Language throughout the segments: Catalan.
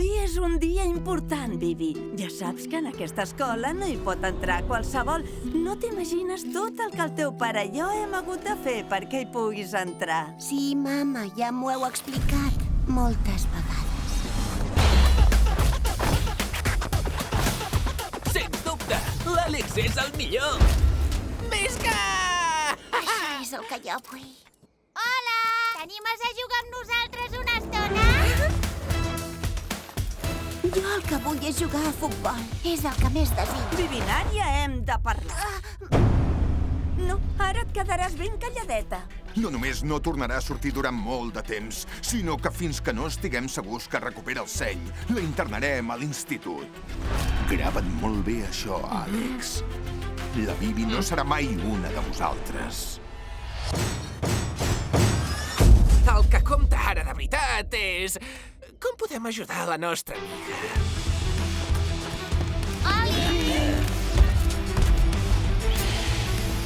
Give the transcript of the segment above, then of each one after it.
Avui és un dia important, Bibi. Ja saps que en aquesta escola no hi pot entrar qualsevol. No t'imagines tot el que el teu pare i jo hem hagut de fer perquè hi puguis entrar. Sí, mama, ja m'ho heu explicat moltes vegades. Sens dubte, l'Àlex és el millor! Visca! Això és el que jo vull. Hola! T'animes a jugar amb nosaltres una estona? Jo el que vull és jugar a futbol. És el que més desitjo. Bibi, Nàdia, hem de parlar. No, ara et quedaràs ben calladeta. No només no tornarà a sortir durant molt de temps, sinó que fins que no estiguem segurs que recupera el seny, la internarem a l'institut. Grava't molt bé això, Àlex. La Bibi no serà mai una de vosaltres. El que compta ara de veritat és... com podem ajudar la nostra amiga? Oli!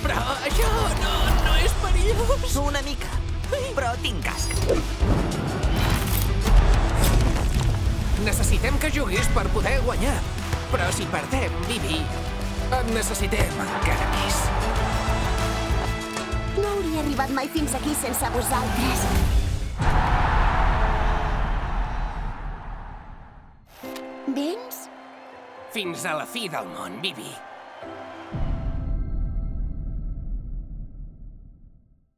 Però això no és perillós! Una mica, però tinc casc. Necessitem que juguis per poder guanyar. Però si perdem, Bibi, et necessitem encara més. No hauria arribat mai fins aquí sense vosaltres. Vens? Fins a la fi del món, Bibi.